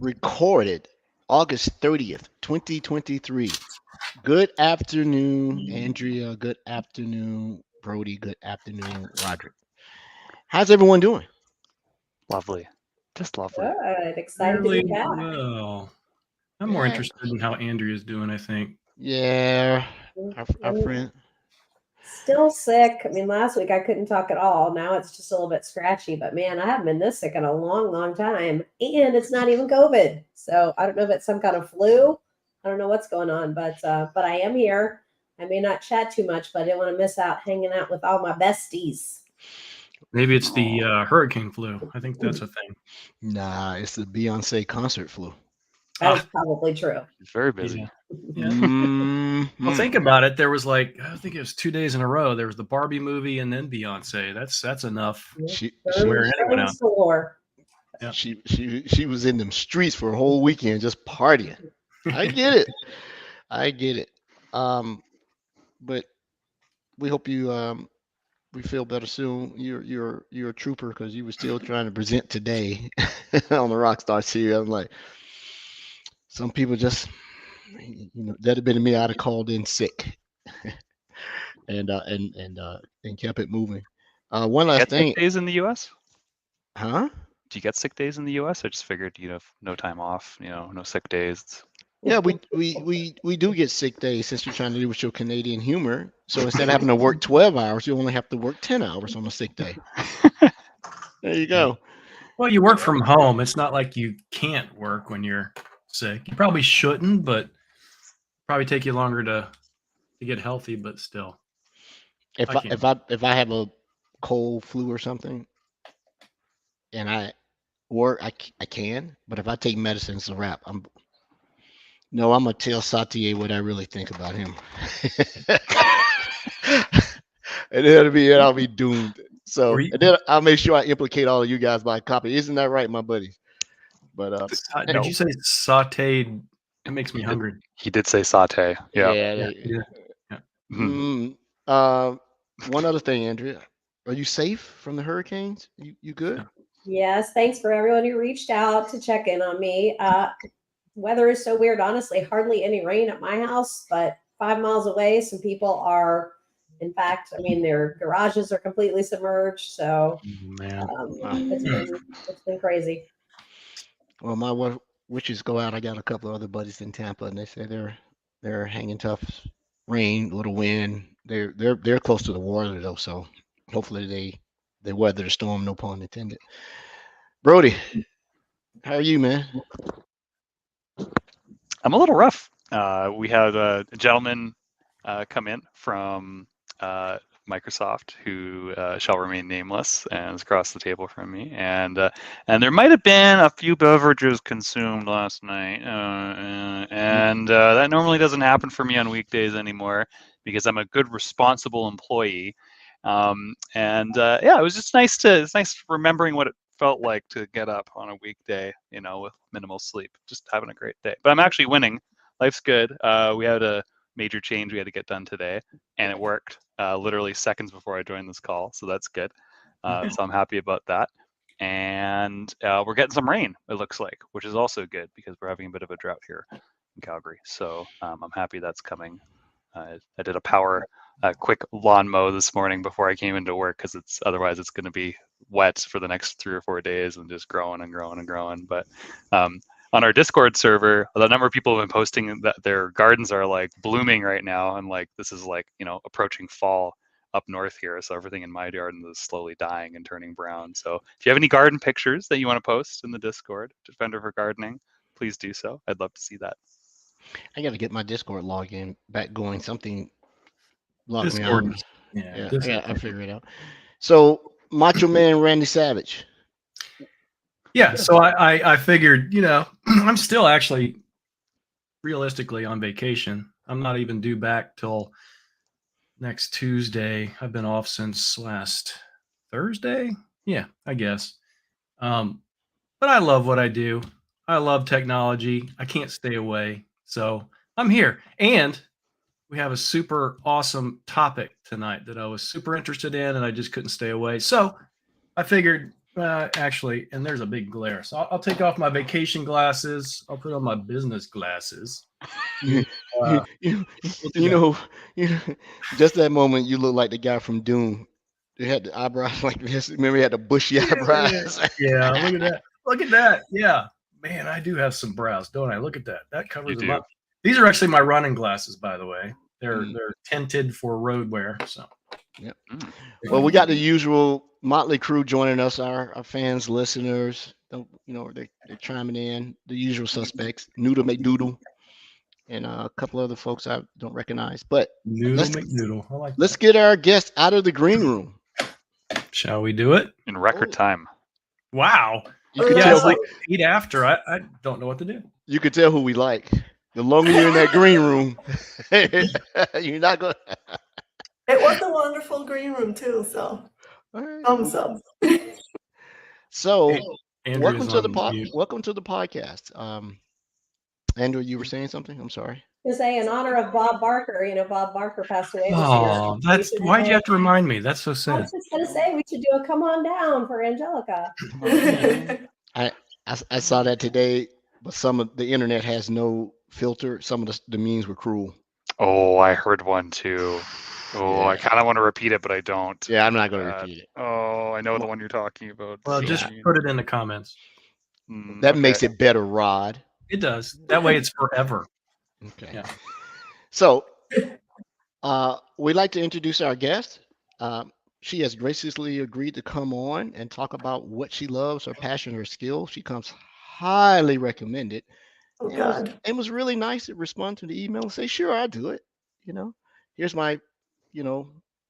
recorded August 30th, 2023. Good afternoon, Andrea. Good afternoon, Brody. Good afternoon, Roderick. How's everyone doing? Lovely. Just lovely. Good. Excited to Really be back. well. I'm more interested in how Andrea's doing, I think. Yeah, our friend. Still sick. I mean, last week I couldn't talk at all. Now it's just a little bit scratchy, but man, I haven't been this sick in a long, long time. And it's not even COVID. So I don't know if it's some kind of flu. I don't know what's going on, but I am here. I may not chat too much, but I didn't want to miss out hanging out with all my besties. Maybe it's the hurricane flu. I think that's a thing. Nah, it's the Beyonce concert flu. That is probably true. He's very busy. Yeah. Mhm. Well, think about it. There was like, I think it was 2 days in a row. There was the Barbie movie and then Beyonce. That's enough. She to wear anyone out. Yeah. she was in them streets for a whole weekend just partying. I get it. I get it. But we hope you we feel better soon. You're a trooper because you were still trying to present today on the Rockstar series. I'm like, some people just, that'd have been me. I'd have called in sick, and kept it moving. One Do you last get thing, sick days in the U.S.? huh? Do you get sick days in the U.S.? I just figured you'd have no time off, no sick days. Yeah, we do get sick days since you're trying to do with your Canadian humor. So instead of having to work 12 hours, you only have to work 10 hours on a sick day. There you go. Well, you work from home. It's not like you can't work when you're sick. You probably shouldn't, but probably take you longer to get healthy, but still. If I can't. if I have a cold, flu or something, and I work, I can. But if I take medicine, it's a wrap. I'm gonna tell Satie what I really think about him. And I'll be doomed. So and then I'll make sure I implicate all of you guys by copy. Isn't that right, my buddies? But Did you say sauteed? It makes me hungry. He did say saute. Yeah. One other thing, Andrea. Are you safe from the hurricanes? You good? Yes, thanks for everyone who reached out to check in on me. Weather is so weird, honestly, hardly any rain at my house, but 5 miles away, some people are, in fact, their garages are completely submerged. So Man. It's been crazy. Well, my wishes go out. I got a couple of other buddies in Tampa, and they say they're hanging tough. Rain, a little wind. They're close to the water though, so hopefully they weather the storm. No pun intended. Brody, how are you, man? I'm a little rough. We had a gentleman come in from Microsoft who shall remain nameless and is across the table from me, and there might have been a few beverages consumed last night, and that normally doesn't happen for me on weekdays anymore because I'm a good, responsible employee. It was just it's nice remembering what it felt like to get up on a weekday, with minimal sleep, just having a great day. But I'm actually winning. Life's good. We had a major change we had to get done today, and it worked literally seconds before I joined this call, so that's good. So I'm happy about that. And we're getting some rain, it looks like, which is also good because we're having a bit of a drought here in Calgary. So I'm happy that's coming. I did a quick lawn mow this morning before I came into work because otherwise it's going to be wet for the next 3 or 4 days and just growing and growing and growing. But on our Discord server, the number of people have been posting that their gardens are like blooming right now, and like this is like approaching fall up north here. So everything in my garden is slowly dying and turning brown. So if you have any garden pictures that you want to post in the Discord, Defender for Gardening, please do so. I'd love to see that. I got to get my Discord login back going. Something locked me Discord. out. Yeah, I'll figure it out. So Macho Man Randy Savage. Yeah, so I figured, I'm still actually realistically on vacation. I'm not even due back till next Tuesday. I've been off since last Thursday. Yeah, I guess. But I love what I do. I love technology. I can't stay away. So I'm here. And we have a super awesome topic tonight that I was super interested in, and I just couldn't stay away. So I figured Actually, and there's a big glare. So I'll take off my vacation glasses. I'll put on my business glasses. You, Uh, you, we'll do you that. know, you, just that moment, you look like the guy from Doom. He had the eyebrows like this. Remember, he had the bushy eyebrows. Yeah, look at that. Look at that. Yeah. Man, I do have some brows, don't I? Look at that. That covers You them do. up. These are actually my running glasses, by the way. They're Mm. they're tinted for road wear. So Mm. Well, we got the usual motley crew joining us, our fans, listeners. They're chiming in. The usual suspects, Noodle McDoodle, and a couple other folks I don't recognize. But Noodle let's McNoodle. I like let's that. get our guest out of the green room. Shall we do it? In record Oh. time. Wow. You could Yeah, tell it's like eat after. I don't know what to do. you could tell who we like. The longer you're in that green room, you're not going. It was a wonderful green room too, so thumbs up. So, Andrea's welcome to the on mute. welcome to the podcast. Andrew, you were saying something? I'm sorry. To say in honor of Bob Barker, Bob Barker passed away this year. Oh, that's We should why'd you do- have to remind me? That's so I sad. was just gonna say we should do a come on down for Angelica. I saw that today, but some of the internet has no filter. Some of the memes were cruel. Oh, I heard one too. Oh, I Yeah. kind of want to repeat it, but I don't. Yeah, I'm not going to repeat it. Oh, I know the one you're talking about. Well, Yeah. just put it in the comments. That makes it better, Rod. It does. That way it's forever. Okay. Yeah. So, we'd like to introduce our guest. She has graciously agreed to come on and talk about what she loves, her passion, her skill. She comes highly recommended. Oh and God. was really nice to respond to the email and say, sure, I'll do it. Here's my,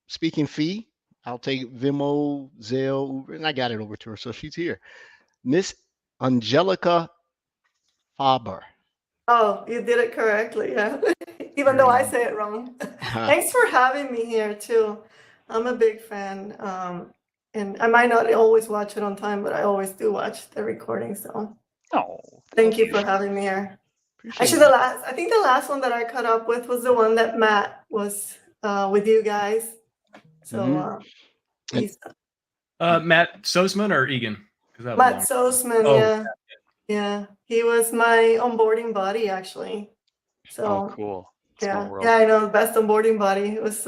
speaking fee. I'll take Venmo, Zelle, Uber, and I got it over to her. So she's here. Miss Angelica Faber. Oh, you did it correctly, yeah. Even though I say it wrong. Thanks for having me here too. I'm a big fan. And I might not always watch it on time, but I always do watch the recording. So Oh, thank you for having me here. Appreciate Actually, it. I think the last one that I caught up with was the one that Matt was with you guys. So Mhm. he's Matt Sosman or Egan? 'Cause that was Matt long. Sosman, Oh. yeah. Yeah. He was my onboarding buddy actually. So oh, cool. Small yeah, world. yeah, I know, best onboarding buddy. It was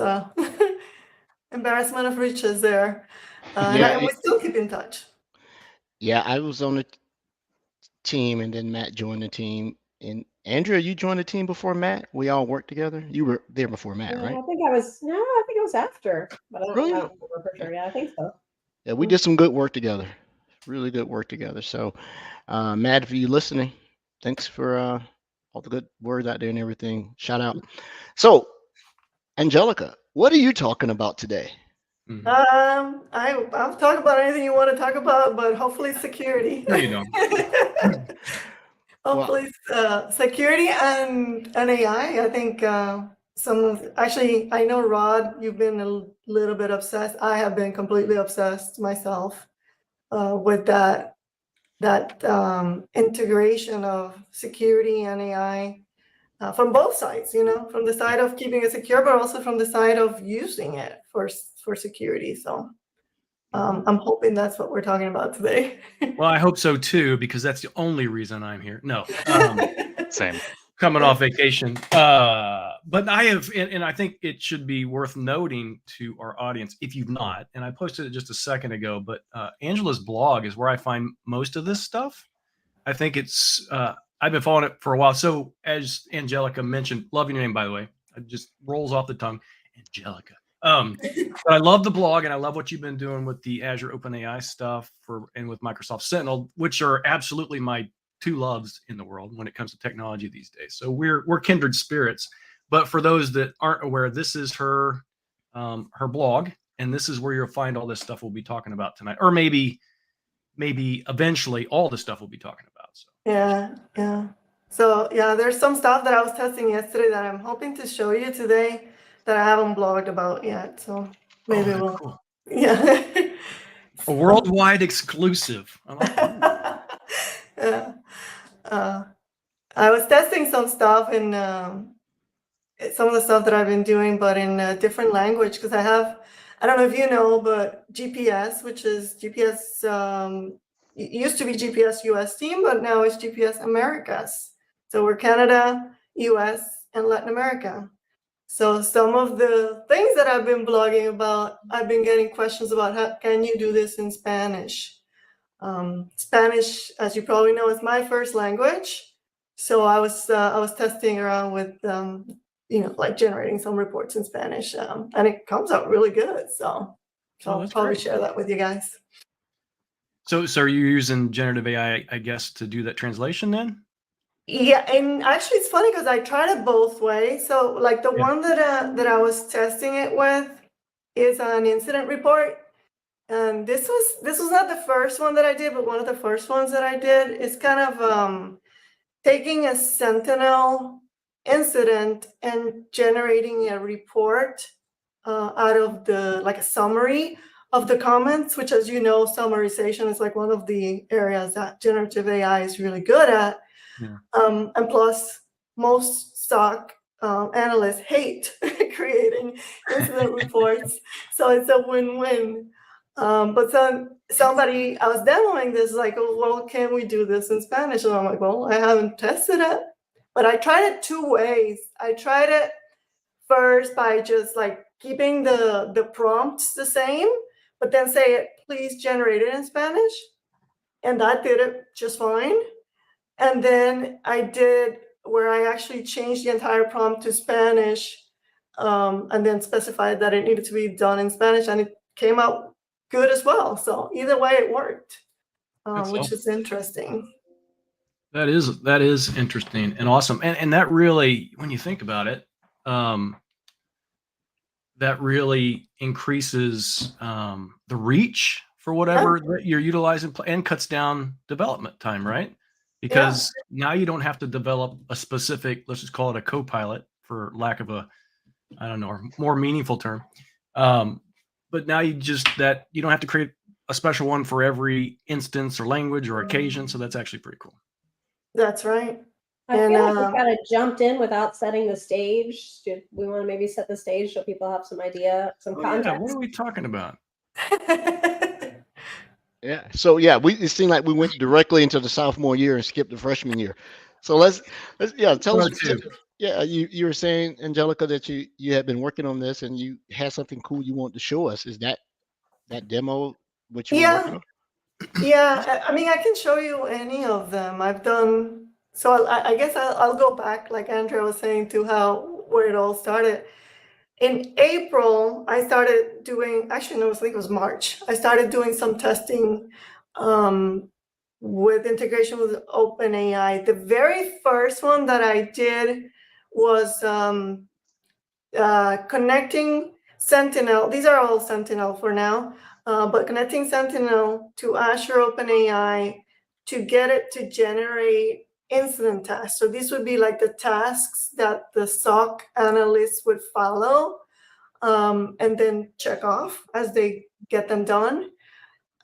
embarrassment of riches there. Yeah, and we still keep in touch. Yeah, I was on the team, and then Matt joined the team. And Andrea, you joined the team before Matt. We all worked together. You were there before Matt, right? I think it was after, but I don't Really? remember for sure. Yeah, I think so. Yeah, we did some good work together. Really good work together. So, Matt, if you're listening, thanks for all the good words out there and everything. Shout out. So, Angelica, what are you talking about today? Mhm. I'll talk about anything you want to talk about, but hopefully security. No, you don't. Hopefully security and AI. I think actually, I know, Rod, you've been a little bit obsessed. I have been completely obsessed myself with that integration of security and AI from both sides, from the side of keeping it secure, but also from the side of using it for security. So I'm hoping that's what we're talking about today. Well, I hope so too, because that's the only reason I'm here. No, Same. coming off vacation. But I have, and I think it should be worth noting to our audience, if you've not, and I posted it just a second ago, but Angela's blog is where I find most of this stuff. I think it's, I've been following it for a while. So as Angelica mentioned, love your name, by the way. It just rolls off the tongue, Angelica. But I love the blog, and I love what you've been doing with the Azure OpenAI stuff and with Microsoft Sentinel, which are absolutely my two loves in the world when it comes to technology these days. So we're kindred spirits. But for those that aren't aware, this is her blog, and this is where you'll find all this stuff we'll be talking about tonight, or maybe eventually all the stuff we'll be talking about. So Yeah. So yeah, there's some stuff that I was testing yesterday that I'm hoping to show you today that I haven't blogged about yet. So maybe that's we'll. cool. Yeah. A worldwide exclusive. I like that. Yeah. I was testing some stuff in some of the stuff that I've been doing, but in a different language, because I I don't know if you know, but GPS, which is GPS, it used to be GPS US team, but now it's GPS Americas. So we're Canada, US, and Latin America. So some of the things that I've been blogging about, I've been getting questions about how can you do this in Spanish? Spanish, as you probably know, is my first language. So I was testing around with like generating some reports in Spanish, and it comes out really good. So I'll probably share that with you guys. So are you using generative AI, I guess, to do that translation then? Yeah, and actually it's funny because I tried it both ways. So like the one that I was testing it with is an incident report. And this was not the first one that I did, but one of the first ones that I did is kind of taking a Sentinel incident and generating a report out of like a summary of the comments, which, as you know, summarization is like one of the areas that generative AI is really good at. Yeah. And plus, most stock analysts hate creating incident reports, so it's a win-win. But somebody, I was demoing this, like, oh, well, can we do this in Spanish? And I'm like, well, I haven't tested it, but I tried it two ways. I tried it first by just like keeping the prompts the same, but then say it, please generate it in Spanish, and that did it just fine. And then I did where I actually changed the entire prompt to Spanish, and then specified that it needed to be done in Spanish, and it came out good as well. So either way, it worked, which is interesting. That is interesting and awesome, and that really, when you think about it, that really increases the reach for whatever you're utilizing and cuts down development time, right? Because now you don't have to develop a specific, let's just call it a co-pilot for lack of a, I don't know, or more meaningful term. But now you don't have to create a special one for every instance or language or occasion. So that's actually pretty cool. That's right. I feel like we kind of jumped in without setting the stage. Do we want to maybe set the stage so people have some idea, some context? Yeah, what are we talking about? Yeah. So yeah, it seemed like we went directly into the sophomore year and skipped the freshman year. So let's tell us. Yeah, you were saying, Angelica, that you had been working on this and you had something cool you wanted to show us. Is that demo what you were working on? Yeah, I mean, I can show you any of them. I've done. So I guess I'll go back, like Andrea was saying, to where it all started. In April, I started doing, actually, no, I think it was March. I started doing some testing with integration with OpenAI. The very first one that I did was connecting Sentinel. These are all Sentinel for now, but connecting Sentinel to Azure OpenAI to get it to generate incident tasks. So these would be like the tasks that the SOC analysts would follow and then check off as they get them done.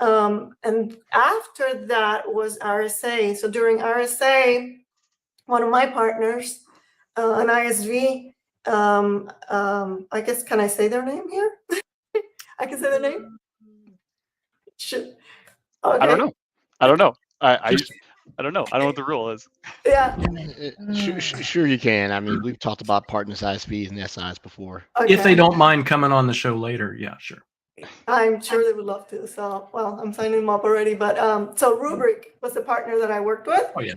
And after that was RSA. So during RSA, one of my partners, an ISV, I guess, can I say their name here? I can say their name? Okay. I don't know. I don't know. I don't know. I don't know what the rule is. Yeah. Sure you can. I mean, we've talked about partner size fees and SIs before. Okay. If they don't mind coming on the show later, yeah, sure. I'm sure they would love to. So, well, I'm signing them up already. But so Rubrik was the partner that I worked with. Oh, yeah.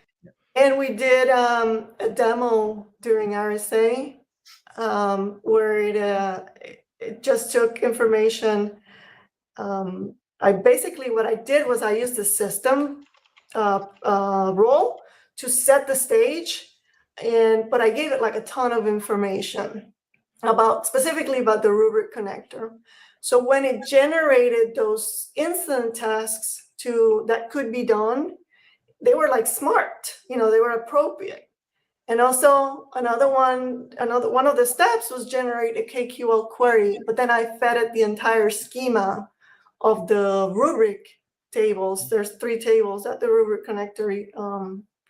And we did a demo during RSA where it just took information. What I did was I used the system role to set the stage, but I gave it like a ton of information specifically about the Rubrik connector. So when it generated those incident tasks that could be done, they were like smart, they were appropriate. And also another one of the steps was generate a KQL query, but then I fed it the entire schema of the Rubrik tables. There's 3 tables that the Rubrik connector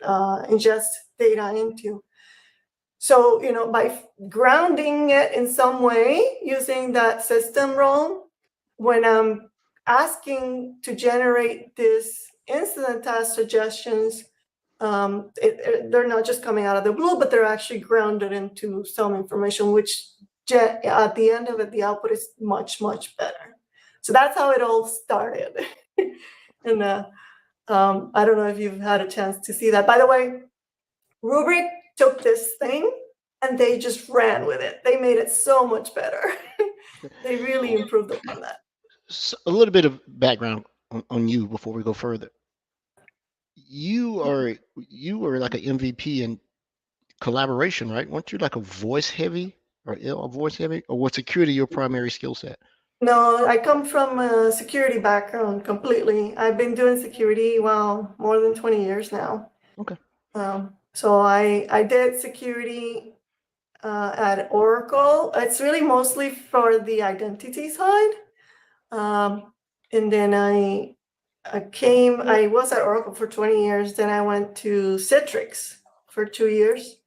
ingests data into. So, by grounding it in some way using that system role, when I'm asking to generate this incident task suggestions, they're not just coming out of the blue, but they're actually grounded into some information, which at the end of it, the output is much, much better. So that's how it all started. And I don't know if you've had a chance to see that. By the way, Rubrik took this thing and they just ran with it. They made it so much better. They really improved upon that. So a little bit of background on you before we go further. You were like an MVP in collaboration, right? Weren't you like a voice heavy or was security your primary skill set? No, I come from a security background completely. I've been doing security, well, more than 20 years now. Okay. So I did security at Oracle. It's really mostly for the identity side. And then I was at Oracle for 20 years. Then I went to Citrix for 2 years.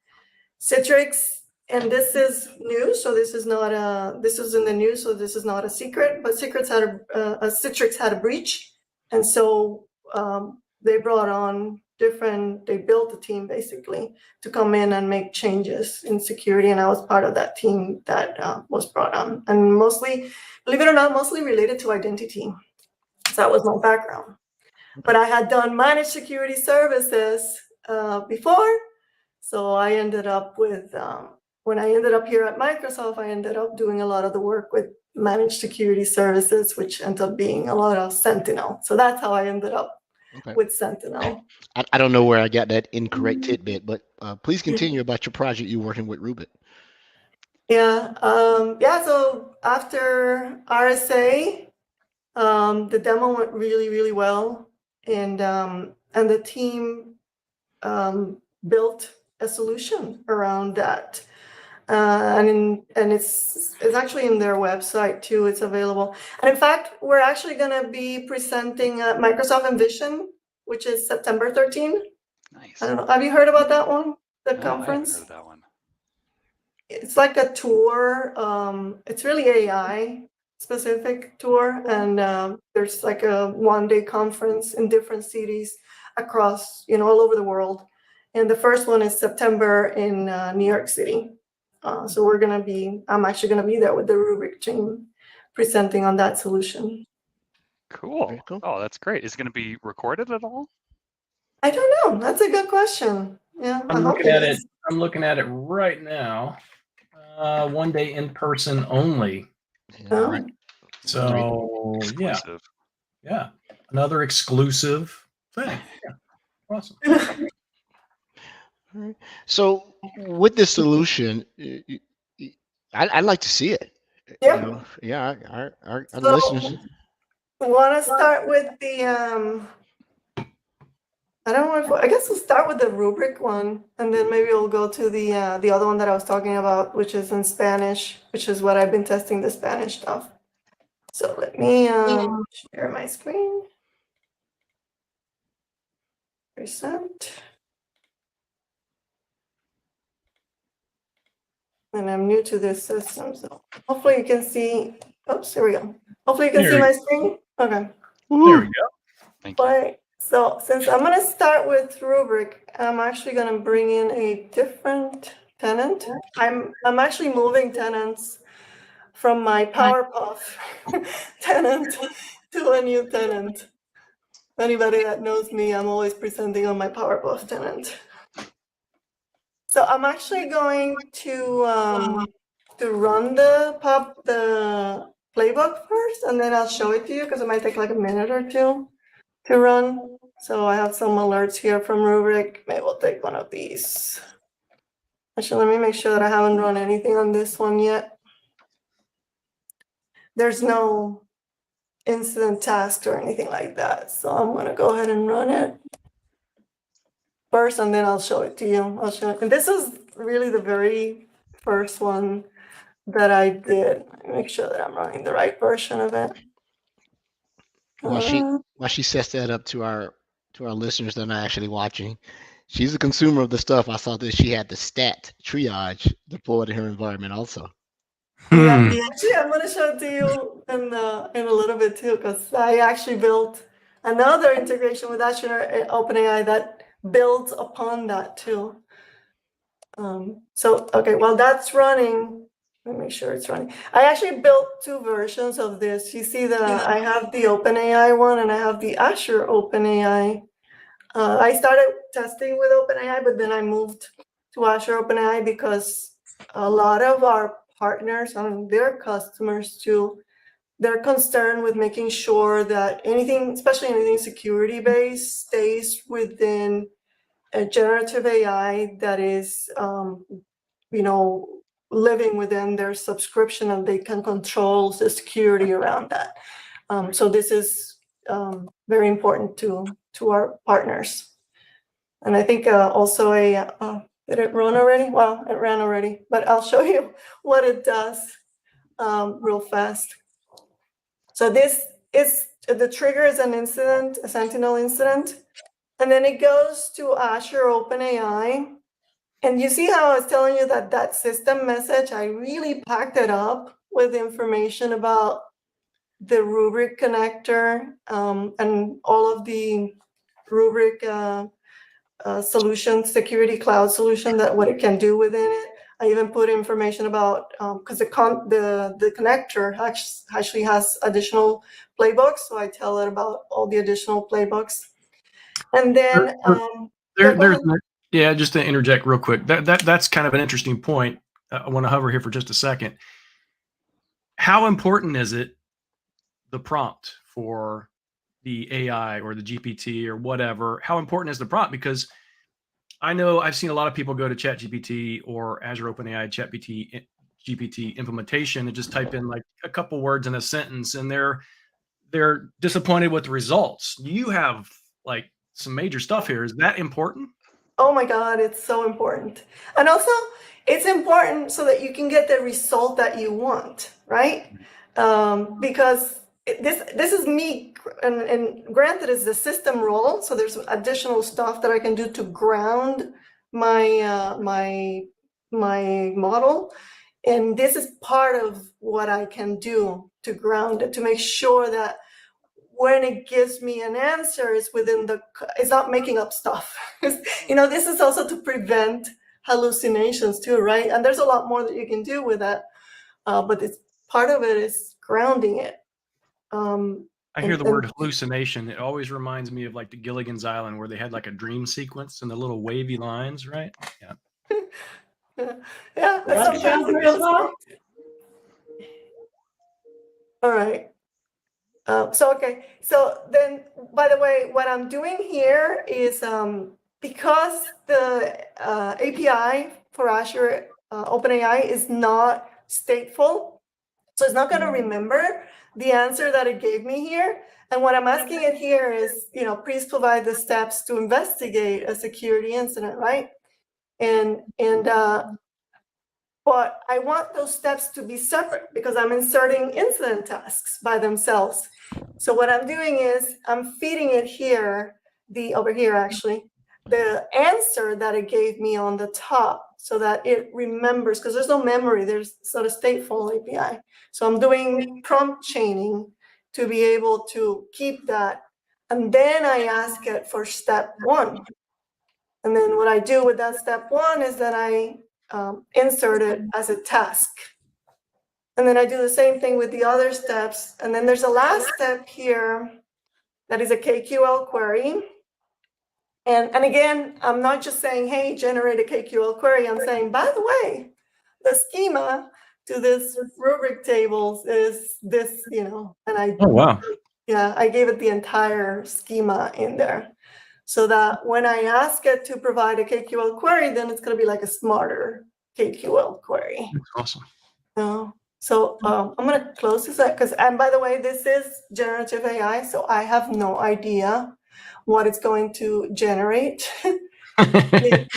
Citrix, and this is new, so this is in the news, so this is not a secret, but Citrix had a breach. And so they brought on they built a team basically to come in and make changes in security. And I was part of that team that was brought on, and mostly, believe it or not, mostly related to identity. So that was my background. But I had done managed security services before. So I ended up with, when I ended up here at Microsoft, I ended up doing a lot of the work with managed security services, which ended up being a lot of Sentinel. So that's how I ended up with Sentinel. I don't know where I got that incorrect tidbit, but please continue about your project you're working with Rubik. Yeah. So after RSA, the demo went really, really well. And the team built a solution around that. And it's actually in their website too. It's available. And in fact, we're actually going to be presenting at Microsoft Envision, which is September 13th. Nice. I don't know. Have you heard about that one? The No, conference? I haven't heard of that one. It's like a tour. It's really AI specific tour. And there's like a 1-day conference in different cities across, all over the world. And the first one is September in New York City. So I'm actually going to be there with the Rubrik team presenting on that solution. Cool. Very cool. Oh, that's great. Is it going to be recorded at all? I don't know. That's a good question. Yeah, I'm looking at it. I'm looking at it right now. 1 day in person only. Yeah, right. So Exclusive. yeah, another exclusive thing. Yeah. Awesome. All right. So with this solution, I'd like to see it. Yeah. Yeah, our So, listeners. Want to start with the I guess we'll start with the Rubrik one, and then maybe we'll go to the other one that I was talking about, which is in Spanish, which is what I've been testing the Spanish stuff. So let me share my screen. Present. And I'm new to this system, so hopefully you can see. Oops, here we go. Hopefully you can see my screen. Okay. There we go. Thank you. Right. So since I'm going to start with Rubrik, I'm actually going to bring in a different tenant. I'm actually moving tenants from my PowerPuff tenant to a new tenant. Anybody that knows me, I'm always presenting on my PowerPuff tenant. So I'm actually going to run the playbook first, and then I'll show it to you because it might take like a minute or two to run. So I have some alerts here from Rubrik. Maybe we'll take one of these. Actually, let me make sure that I haven't run anything on this one yet. There's no incident task or anything like that. So I'm going to go ahead and run it first, and then I'll show it to you. I'll show it. And this is really the very first one that I did. Make sure that I'm running the right version of it. While she sets that up to our listeners that are not actually watching, she's a consumer of the stuff. I saw that she had the stat triage deployed in her environment also. Yeah, actually, I'm going to show it to you in a little bit too, because I actually built another integration with Azure OpenAI that builds upon that too. So, okay, well, that's running. Let me make sure it's running. I actually built two versions of this. You see that I have the OpenAI one and I have the Azure OpenAI. I started testing with OpenAI, but then I moved to Azure OpenAI because a lot of our partners and their customers too, they're concerned with making sure that anything, especially anything security based, stays within a generative AI that is, living within their subscription, and they can control the security around that. So this is very important to our partners. And I think also did it run already? Well, it ran already, but I'll show you what it does real fast. So this is, the trigger is an incident, a Sentinel incident. And then it goes to Azure OpenAI. And you see how I was telling you that system message, I really packed it up with information about the rubric connector and all of the rubric solution, security cloud solution, that what it can do within it. I even put information about, because the connector actually has additional playbooks. So I tell it about all the additional playbooks. And then yeah, just to interject real quick, that's kind of an interesting point. I want to hover here for just a second. How important is it, the prompt for the AI or the GPT or whatever? How important is the prompt? Because I know I've seen a lot of people go to ChatGPT or Azure OpenAI GPT implementation and just type in like a couple words in a sentence, and they're disappointed with the results. You have like some major stuff here. Is that important? Oh my God, it's so important. And also, it's important so that you can get the result that you want, right? Because this is me, and granted, it's the system role, so there's additional stuff that I can do to ground my my model, and this is part of what I can do to ground it, to make sure that when it gives me an answer, it's it's not making up stuff. This is also to prevent hallucinations too, right? And there's a lot more that you can do with that, but it's part of it is grounding it. I hear the word hallucination. It always reminds me of like the Gilligan's Island, where they had like a dream sequence and the little wavy lines, right? Yeah. Yeah. All right. So then, by the way, what I'm doing here is because the API for Azure OpenAI is not stateful, so it's not going to remember the answer that it gave me here. And what I'm asking it here is, please provide the steps to investigate a security incident, right? But I want those steps to be separate because I'm inserting incident tasks by themselves. So what I'm doing is I'm feeding it here, over here actually, the answer that it gave me on the top, so that it remembers, because there's no memory, there's sort of stateful API. So I'm doing prompt chaining to be able to keep that. And then I ask it for step 1. And then what I do with that step 1 is that I insert it as a task. And then I do the same thing with the other steps. And then there's a last step here that is a KQL query. And again, I'm not just saying, hey, generate a KQL query. I'm saying, by the way, the schema to this rubric tables is this, and Oh, wow. Yeah, I gave it the entire schema in there, so that when I ask it to provide a KQL query, then it's going to be like a smarter KQL query. That's awesome. So I'm going to close this up and by the way, this is generative AI, so I have no idea what it's going to generate. And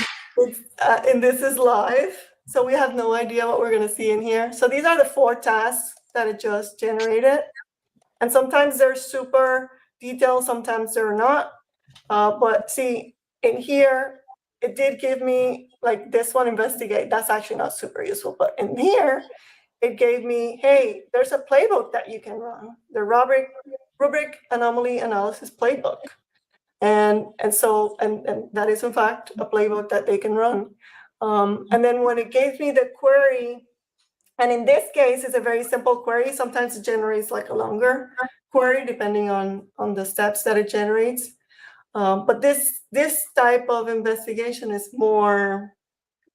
this is live, so we have no idea what we're going to see in here. So these are the 4 tasks that it just generated. And sometimes they're super detailed, sometimes they're not. But see, in here, it did give me like this one, investigate. That's actually not super useful. But in here, it gave me, hey, there's a playbook that you can run, the rubric anomaly analysis playbook. And that is in fact a playbook that they can run. And then when it gave me the query, and in this case, it's a very simple query. Sometimes it generates like a longer query depending on the steps that it generates. But this type of investigation is more,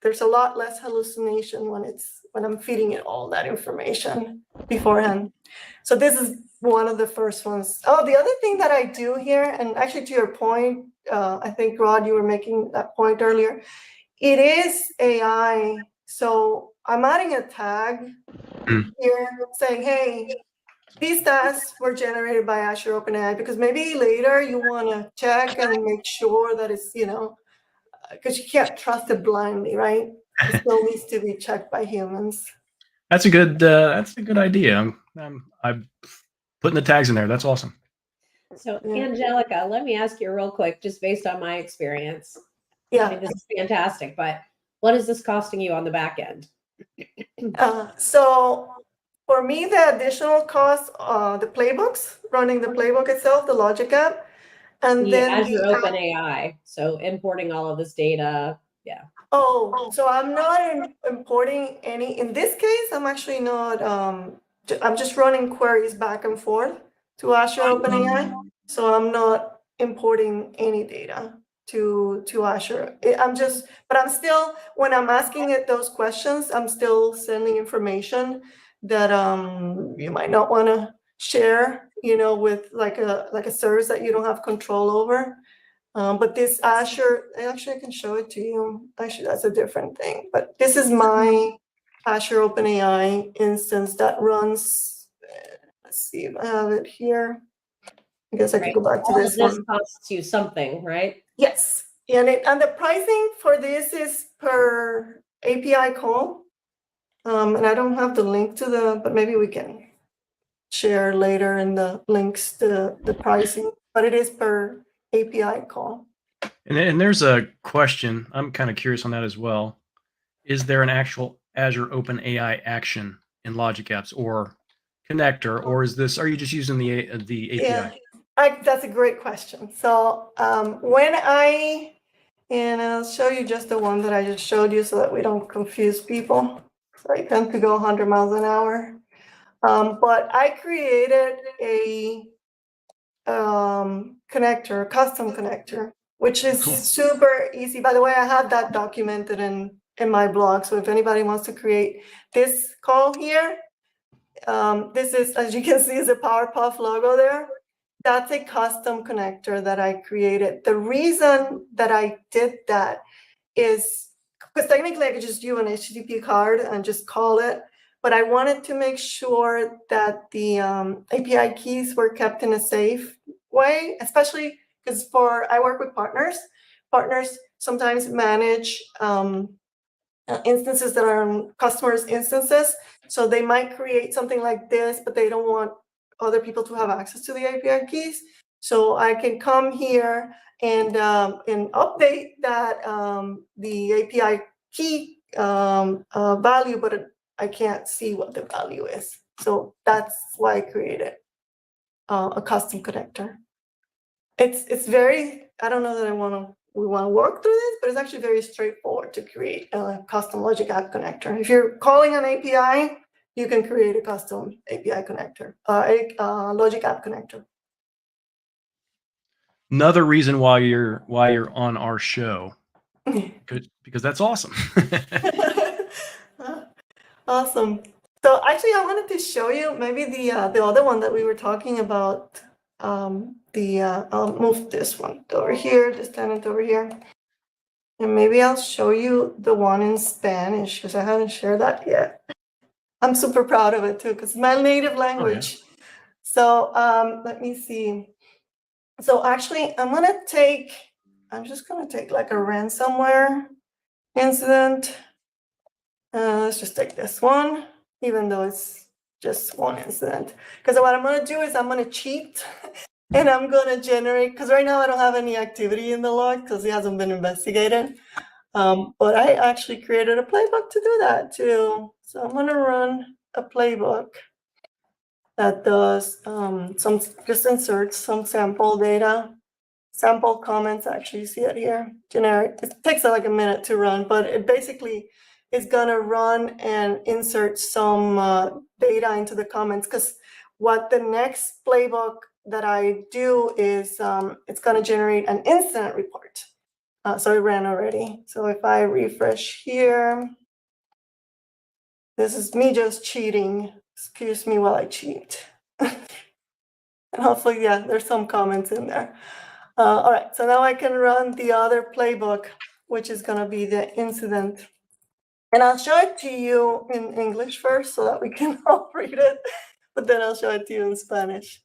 there's a lot less hallucination when I'm feeding it all that information beforehand. So this is one of the first ones. Oh, the other thing that I do here, and actually to your point, I think Rod, you were making that point earlier, it is AI. So I'm adding a tag here saying, hey, these tasks were generated by Azure OpenAI, because maybe later you want to check and make sure that it's, because you can't trust it blindly, right? It still needs to be checked by humans. That's a good idea. I'm putting the tags in there. That's awesome. So, Angelica, let me ask you real quick, just based on my experience. Yeah. I mean, this is fantastic, but what is this costing you on the back end? So for me, the additional cost, the playbooks, running the playbook itself, the logic app, and then Azure OpenAI. So importing all of this data. Yeah. Oh, so I'm not importing any. In this case, I'm actually not. I'm just running queries back and forth to Azure OpenAI. So I'm not importing any data to Azure. But I'm still, when I'm asking it those questions, I'm still sending information that you might not want to share, with like a service that you don't have control over. But this Azure, actually I can show it to you. Actually, that's a different thing. But this is my Azure OpenAI instance that runs, let's see if I have it here. I guess I could go back to this one. This costs you something, right? Yes. And the pricing for this is per API call. And I don't have the link to but maybe we can share later in the links the pricing, but it is per API call. And there's a question. I'm kind of curious on that as well. Is there an actual Azure OpenAI action in Logic Apps or connector, or are you just using the API? Yeah, that's a great question. So and I'll show you just the one that I just showed you so that we don't confuse people. So I tend to go 100 miles an hour. But I created a connector, a custom connector, which is super easy. By the way, I have that documented in my blog. So if anybody wants to create this call here, this is, as you can see, is a Powerpuff logo there. That's a custom connector that I created. The reason that I did that is because technically I could just use an HTTP card and just call it, but I wanted to make sure that the API keys were kept in a safe way, especially because I work with partners. Partners sometimes manage instances that are customers' instances. So they might create something like this, but they don't want other people to have access to the API keys. So I can come here and update that the API key value, but I can't see what the value is. So that's why I created a custom connector. It's very, I don't know that we want to work through this, but it's actually very straightforward to create a custom logic app connector. If you're calling an API, you can create a custom API connector, a logic app connector. Another reason why you're on our show, because that's awesome. Awesome. So actually, I wanted to show you maybe the other one that we were talking about. I'll move this one over here, this tenant over here, and maybe I'll show you the one in Spanish because I haven't shared that yet. I'm super proud of it too because it's my native language. Oh, yeah. So let me see. So actually, I'm just gonna take like a ransomware incident. Let's just take this one, even though it's just one incident. Because what I'm going to do is I'm going to cheat and I'm going to generate, because right now I don't have any activity in the log because it hasn't been investigated. But I actually created a playbook to do that too. So I'm going to run a playbook that does just inserts some sample data, sample comments. Actually, you see it here, generic. It takes like a minute to run, but it basically is gonna run and insert some data into the comments, because what the next playbook that I do is it's gonna generate an incident report. So it ran already. So if I refresh here, this is me just cheating. Excuse me while I cheat. And hopefully, yeah, there's some comments in there. All right, so now I can run the other playbook, which is gonna be the incident. And I'll show it to you in English first so that we can all read it, but then I'll show it to you in Spanish.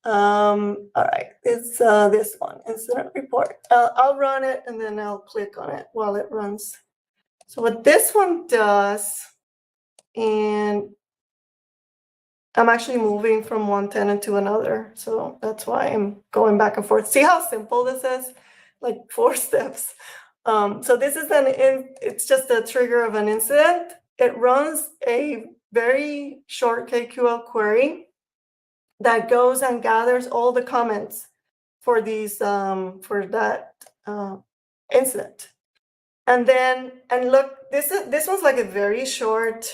All right, it's this one, incident report. I'll run it and then I'll click on it while it runs. So what this one does, and I'm actually moving from one tenant to another, so that's why I'm going back and forth. See how simple this is? Like 4 steps. So this is it's just a trigger of an incident. It runs a very short KQL query that goes and gathers all the comments for these for that incident. And look, this one's like a very short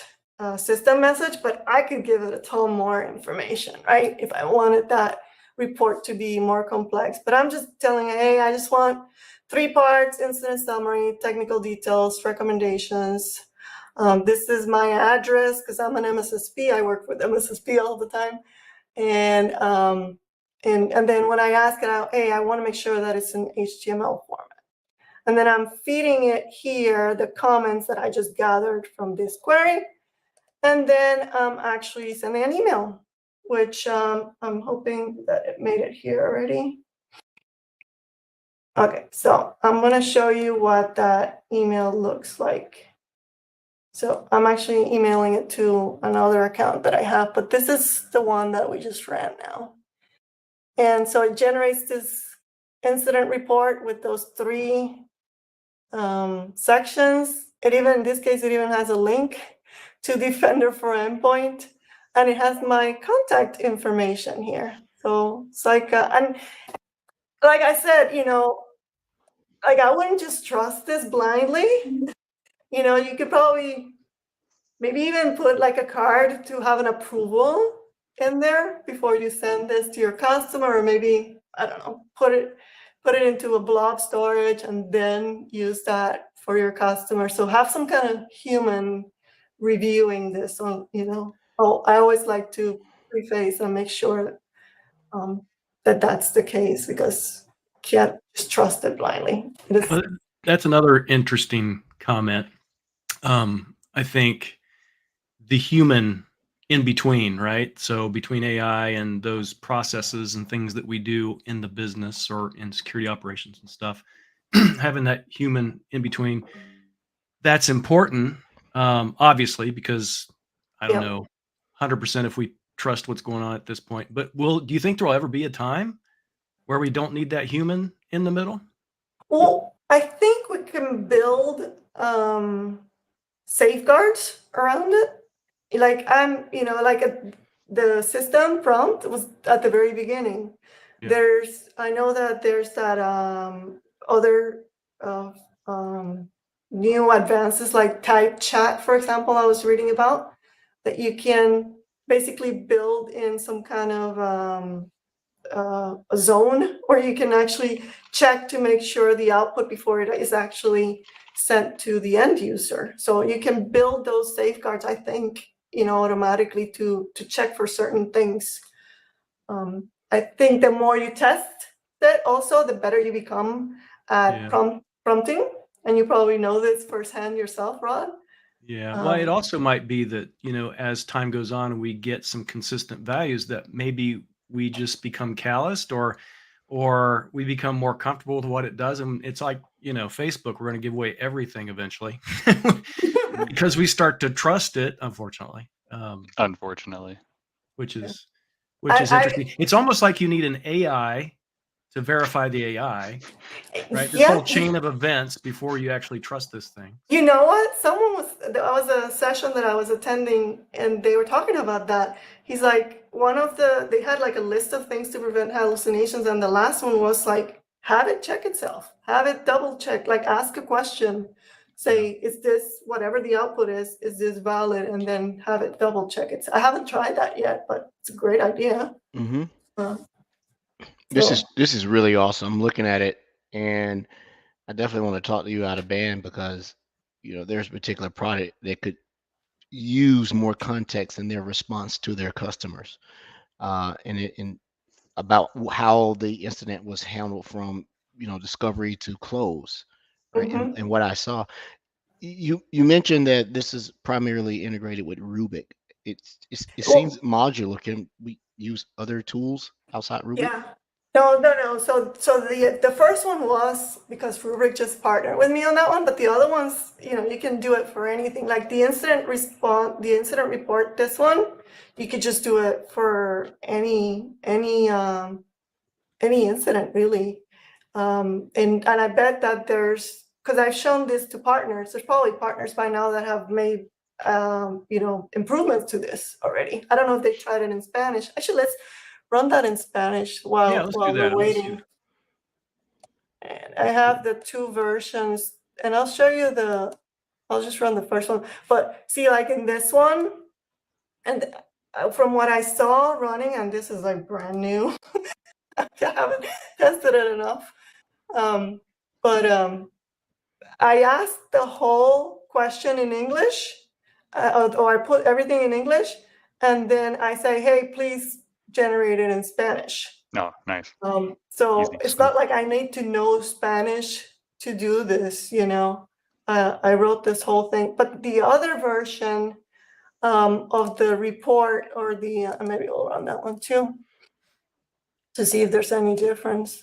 system message, but I could give it a ton more information, right? If I wanted that report to be more complex. But I'm just telling it, hey, I just want 3 parts: incident summary, technical details, recommendations. This is my address because I'm an MSSP. I work with MSSP all the time. And then when I ask it out, hey, I want to make sure that it's in HTML format. And then I'm feeding it here the comments that I just gathered from this query. And then I'm actually sending an email, which I'm hoping that it made it here already. Okay, so I'm going to show you what that email looks like. So I'm actually emailing it to another account that I have, but this is the one that we just ran now. And so it generates this incident report with those 3 sections. It even, in this case, it even has a link to Defender for Endpoint, and it has my contact information here. So it's like, and like I said, like I wouldn't just trust this blindly. You could probably maybe even put like a card to have an approval in there before you send this to your customer, or maybe, I don't know, put it into a blob storage and then use that for your customer. So have some kind of human reviewing this on, I always like to preface and make sure that that's the case, because you can't just trust it blindly. Well, that's another interesting comment. I think the human in between, right? So between AI and those processes and things that we do in the business or in security operations and stuff, having that human in between, that's important, obviously, because I don't know 100% if we trust what's going on at this point. But do you think there will ever be a time where we don't need that human in the middle? Well, I think we can build safeguards around it. Like the system prompt was at the very beginning. Yeah. I know that there's that other new advances like type chat, for example, I was reading about, that you can basically build in some kind of a zone where you can actually check to make sure the output before it is actually sent to the end user. So you can build those safeguards, I think, automatically to check for certain things. I think the more you test it, also the better you become at prompting. And you probably know this firsthand yourself, Rod. Yeah, well, it also might be that, as time goes on and we get some consistent values, that maybe we just become calloused or we become more comfortable with what it does. And it's like, Facebook, we're going to give away everything eventually because we start to trust it, unfortunately. Unfortunately. Which is interesting. It's almost like you need an AI to verify the AI, right? This Yeah. whole chain of events before you actually trust this thing. You know what? There was a session that I was attending and they were talking about that. He's like, they had like a list of things to prevent hallucinations. And the last one was like, have it check itself, have it double check, like ask a question, say, is this, whatever the output is this valid? And then have it double check it. I haven't tried that yet, but it's a great idea. Mm-hmm. So, This is really awesome. I'm looking at it, and I definitely want to talk to you out of band because there's a particular product that could use more context in their response to their customers, and about how the incident was handled from discovery to close, right? mhm. And what I saw, you mentioned that this is primarily integrated with Rubik. It Well, seems modular. Can we use other tools outside Rubik? yeah. No. So the first one was because Rubrik just partnered with me on that one, but the other ones, you can do it for anything. Like the incident report, this one, you could just do it for any incident really. And I bet that because I've shown this to partners, there's probably partners by now that have made improvements to this already. I don't know if they tried it in Spanish. Actually, let's run that in Spanish while Let's do that. we're waiting. And I have the two versions, and I'll show you I'll just run the first one. But see, like in this one, and from what I saw running, and this is like brand new, I haven't tested it enough. But I asked the whole question in English, or I put everything in English, and then I say, hey, please generate it in Spanish. No, nice. So Easy. it's not like I need to know Spanish to do this, I wrote this whole thing, but the other version of the report, or maybe we'll run that one too, to see if there's any difference.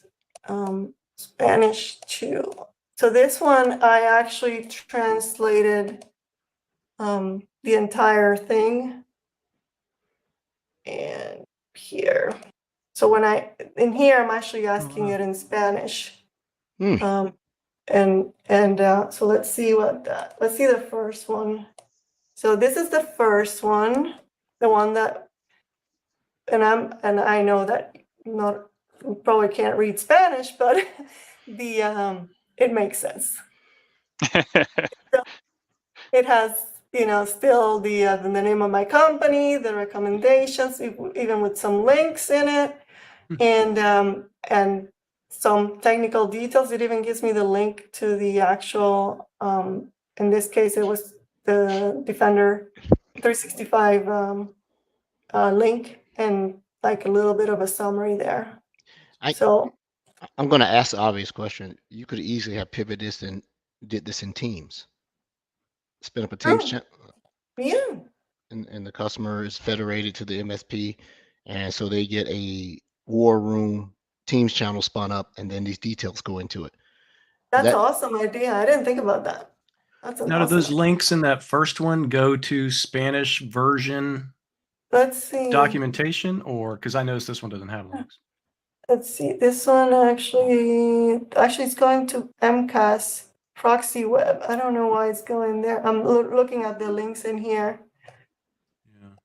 Spanish too. So this one, I actually translated the entire thing. And here. So in here, I'm actually asking it in Spanish. So let's see let's see the first one. So this is the first one, the one that, and I know that probably can't read Spanish, but it makes sense. So it has, still the name of my company, the recommendations, even with some links in it, and some technical details. It even gives me the link to the actual, in this case, it was the Defender 365 link, and like a little bit of a summary there. I'm going to ask the obvious question. You could easily have pivoted this and did this in Teams. Spin up a Teams channel. Yeah. And the customer is federated to the MSP, and so they get a war room Teams channel spun up, and then these details go into it. That's an awesome idea. I didn't think about that. Now, do those links in that first one go to Spanish version? Let's see. Documentation, or because I noticed this one doesn't have links. Let's see. This one actually it's going to MCAS proxy web. I don't know why it's going there. I'm looking at the links in here. Yeah.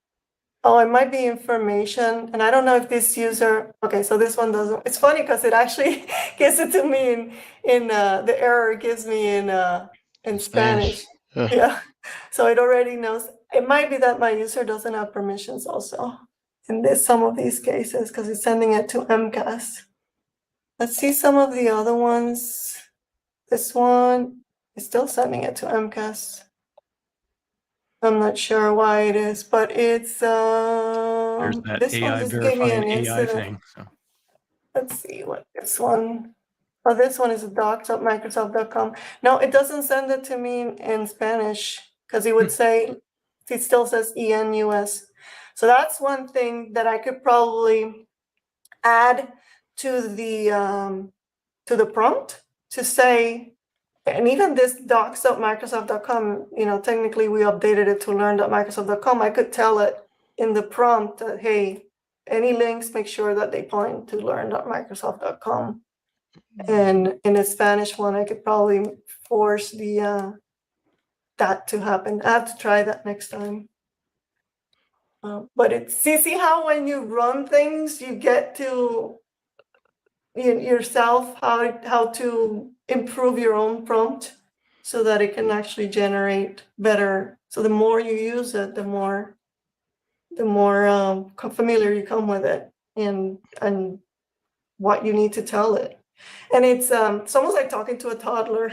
Oh, it might be information, and I don't know if this user. Okay, so this one doesn't. It's funny because it actually gives it to me in the error it gives me in Spanish. Yeah. So it already knows. It might be that my user doesn't have permissions also in some of these cases, because it's sending it to MCAS. Let's see some of the other ones. This one is still sending it to MCAS. I'm not sure why it is, but it's there's that this AI one just gave me an AI incident. thing. So. Let's see what this one. Oh, this one is docs.microsoft.com. No, it doesn't send it to me in Spanish, because it would say, it still says ENUS. So that's one thing that I could probably add to the prompt to say, and even this docs.microsoft.com, technically we updated it to learn.microsoft.com. I could tell it in the prompt that, hey, any links, make sure that they point to learn.microsoft.com. And in a Spanish one, I could probably force the that to happen. I have to try that next time. But it's see how when you run things, you get to yourself how to improve your own prompt so that it can actually generate better. So the more you use it, the more familiar you come with it and what you need to tell it. And it's almost like talking to a toddler.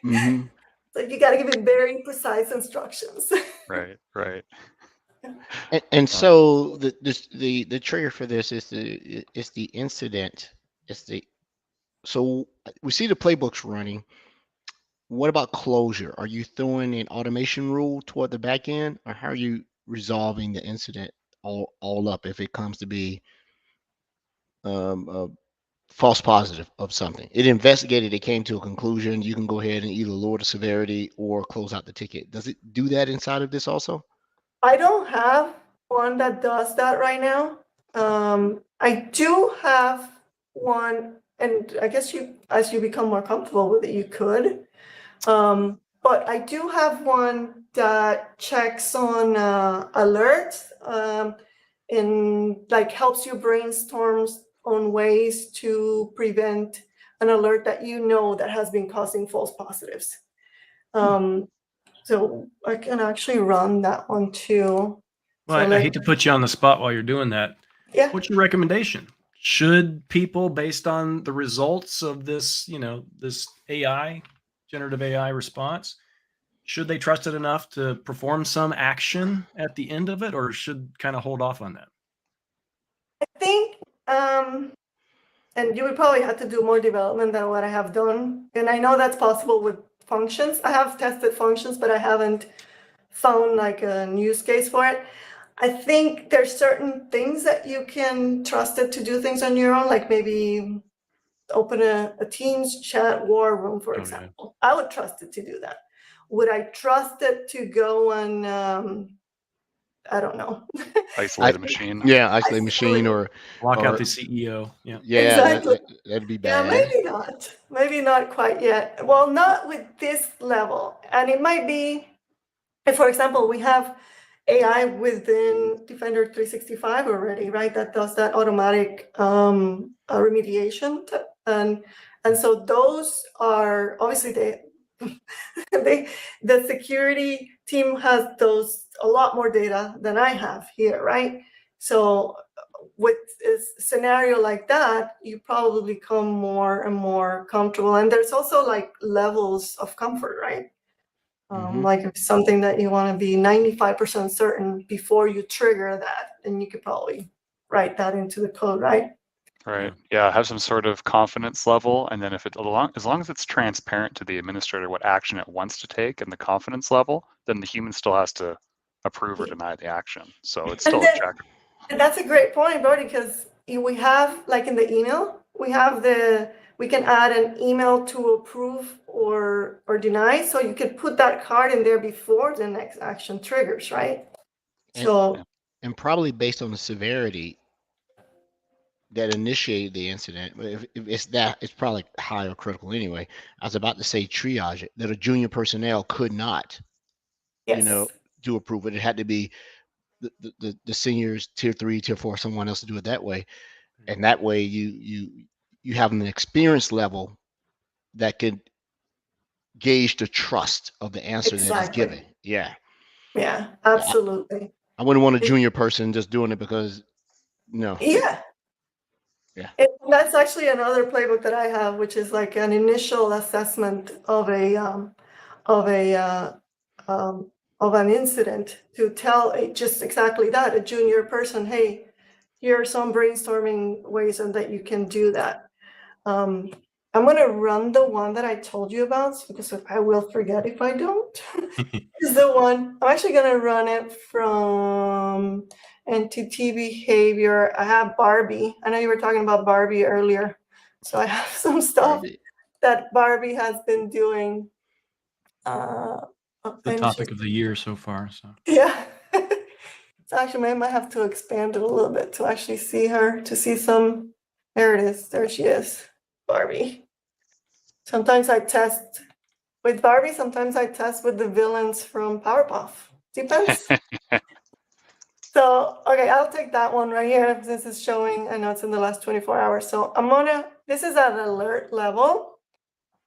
Mm-hmm. So you got to give it very precise instructions. Right. And so the trigger for this is the incident. So we see the playbooks running. What about closure? Are you throwing an automation rule toward the back end, or how are you resolving the incident all up if it comes to be a false positive of something? It investigated, it came to a conclusion. You can go ahead and either lower the severity or close out the ticket. Does it do that inside of this also? I don't have one that does that right now. I do have one, and I guess as you become more comfortable with it, you could. But I do have one that checks on alerts and like helps you brainstorm on ways to prevent an alert that that has been causing false positives. So I can actually run that one too. Well, So I hate to put you on the spot while you're doing that. Yeah. What's your recommendation? Should people, based on the results of this, this generative AI response, should they trust it enough to perform some action at the end of it, or should kind of hold off on that? I think, and you would probably have to do more development than what I have done. And I know that's possible with functions. I have tested functions, but I haven't found like a use case for it. I think there's certain things that you can trust it to do things on your own, like maybe open a Teams chat war room, for example. Yeah. I would trust it to do that. Would I trust it to go and I don't know. Isolate a machine. Yeah, isolate a machine or lock out the CEO. Yeah. Yeah, exactly. That'd be bad. Yeah, maybe not. Maybe not quite yet. Well, not with this level. And it might be, if, for example, we have AI within Defender 365 already, right? That does that automatic remediation. And so those are obviously the security team has a lot more data than I have here, right? So with a scenario like that, you probably become more and more comfortable. And there's also like levels of comfort, right? Like if something that you want to be 95% certain before you trigger that, then you could probably write that into the code, right? Right. Yeah. Have some sort of confidence level, and then if as long as it's transparent to the administrator what action it wants to take and the confidence level, then the human still has to approve or deny the action. So it's still a check. And that's a great point, Brody, because we have, like in the email, we can add an email to approve or deny. So you could put that card in there before the next action triggers, right? And probably based on the severity that initiated the incident, if it's probably high or critical anyway. I was about to say triage it, that a junior personnel could not, do approve it. It had to be the seniors, tier 3, tier 4, someone else to do it that way. And that way you have an experience level that could gauge the trust of the answer that is given. Yeah, absolutely. I wouldn't want a junior person just doing it because yeah. And that's actually another playbook that I have, which is like an initial assessment of an incident to tell just exactly that, a junior person, hey, here are some brainstorming ways and that you can do that. I'm going to run the one that I told you about because I will forget if I don't. Is the one I'm actually going to run it from entity behavior. I have Barbie. I know you were talking about Barbie earlier. So I have some stuff that Barbie has been doing. The topic of the year so far. So yeah. Actually, I might have to expand it a little bit to actually see her, to see some. There it is. There she is, Barbie. Sometimes I test with Barbie. Sometimes I test with the villains from Powerpuff. Depends. So, okay, I'll take that one right here. This is showing, I know it's in the last 24 hours. So this is at alert level.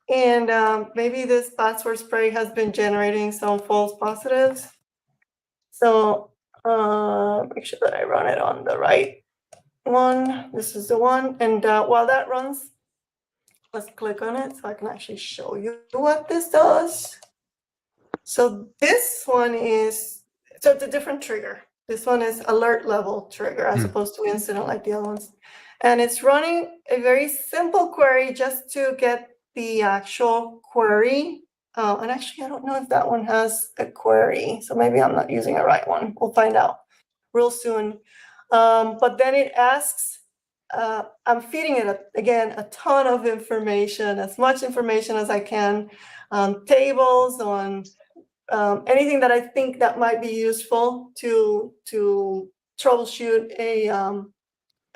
And maybe this password spray has been generating some false positives. So make sure that I run it on the right one. This is the one. And while that runs, let's click on it so I can actually show you what this does. So this one is, so it's a different trigger. This one is alert level trigger as opposed to incident like the other ones. And it's running a very simple query just to get the actual query. And actually, I don't know if that one has a query. So maybe I'm not using the right one. We'll find out real soon. But then it asks, I'm feeding it, again, a ton of information, as much information as I can, tables on anything that I think that might be useful to troubleshoot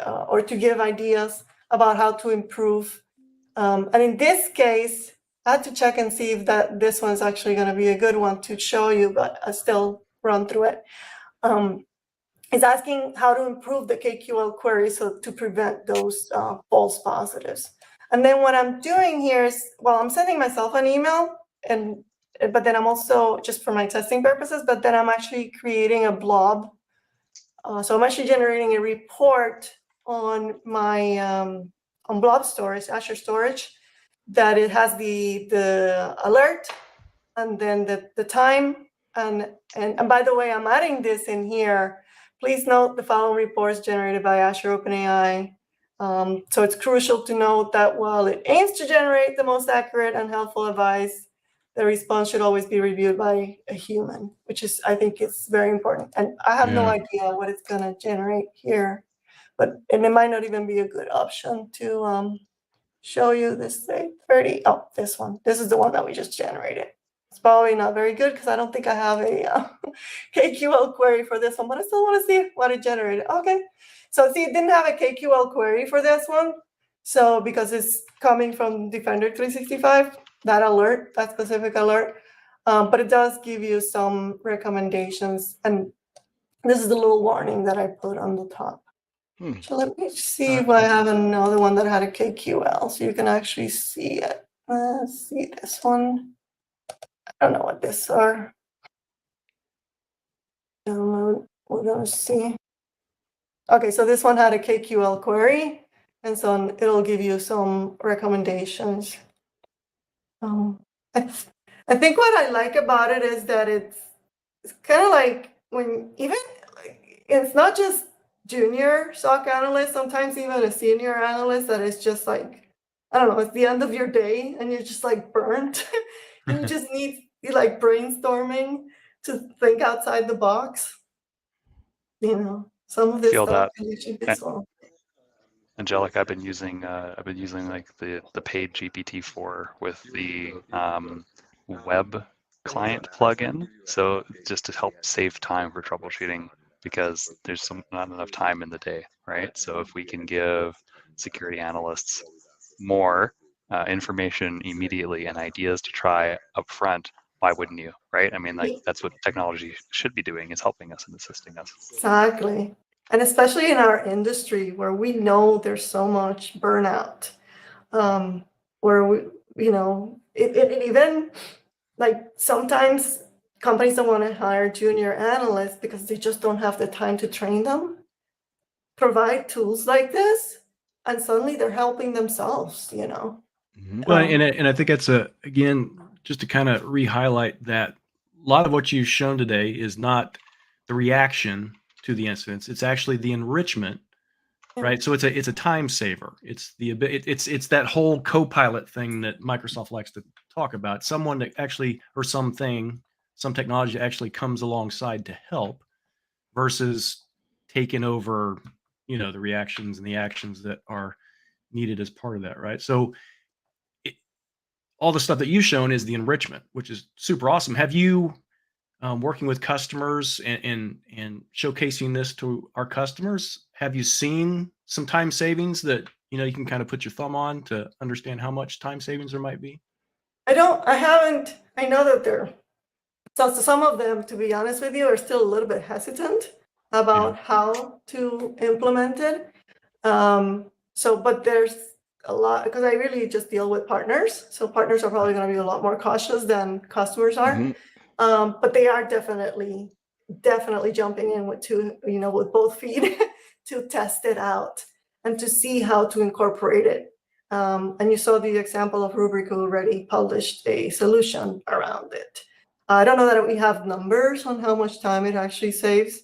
or to give ideas about how to improve. And in this case, I had to check and see if this one's actually going to be a good one to show you, but I still run through it. It's asking how to improve the KQL query so to prevent those false positives. And then what I'm doing here is, well, I'm sending myself an email, but then I'm also, just for my testing purposes, but then I'm actually creating a blob. So I'm actually generating a report on my on blob storage, Azure storage, that it has the alert and then the time. And by the way, I'm adding this in here. Please note the following reports generated by Azure OpenAI. So it's crucial to note that while it aims to generate the most accurate and helpful advice, the response should always be reviewed by a human, which is, I think, is very important. And I have no idea what it's going to generate here, and it might not even be a good option to show you this thing. 30. Oh, this one. This is the one that we just generated. It's probably not very good because I don't think I have a KQL query for this one, but I still want to see what it generated. Okay. So see, it didn't have a KQL query for this one. So because it's coming from Defender 365, that alert, that specific alert, but it does give you some recommendations. And this is the little warning that I put on the top. So let me see if I have another one that had a KQL so you can actually see it. Let's see this one. I don't know what this are. Download, we're gonna see. Okay, so this one had a KQL query, and so it'll give you some recommendations. I think what I like about it is that it's kind of like when even it's not just junior SOC analyst, sometimes even a senior analyst that is just like, I don't know, it's the end of your day and you're just like burnt. You just need like brainstorming to think outside the box. You know, some of this Feel stuff that. you should be solved. Angelica, I've been using like the paid GPT-4 with the web client plugin, so just to help save time for troubleshooting because there's not enough time in the day, right? So if we can give security analysts more information immediately and ideas to try up front, why wouldn't you, right? I mean, like that's what technology should be doing, is helping us and assisting us. Exactly. And especially in our industry where we know there's so much burnout, where we, you know, it even like sometimes companies don't want to hire junior analysts because they just don't have the time to train them. Provide tools like this, and suddenly they're helping themselves, you know. Well, and I think that's again, just to kind of re-highlight that a lot of what you've shown today is not the reaction to the incidents; it's actually the enrichment, right? So it's a time saver. It's it's that whole co-pilot thing that Microsoft likes to talk about. Someone that actually, or some technology that actually comes alongside to help, versus taking over, you know, the reactions and the actions that are needed as part of that, right? So all the stuff that you've shown is the enrichment, which is super awesome. Have you working with customers and showcasing this to our customers, have you seen some time savings that you can kind of put your thumb on to understand how much time savings there might be? I haven't. I know that so some of them, to be honest with you, are still a little bit hesitant about how to implement it. But there's a lot, because I really just deal with partners. So partners are probably going to be a lot more cautious than customers are. Mhm. But they are definitely jumping in with both feet to test it out and to see how to incorporate it. And you saw the example of Rubrik, who already published a solution around it. I don't know that we have numbers on how much time it actually saves,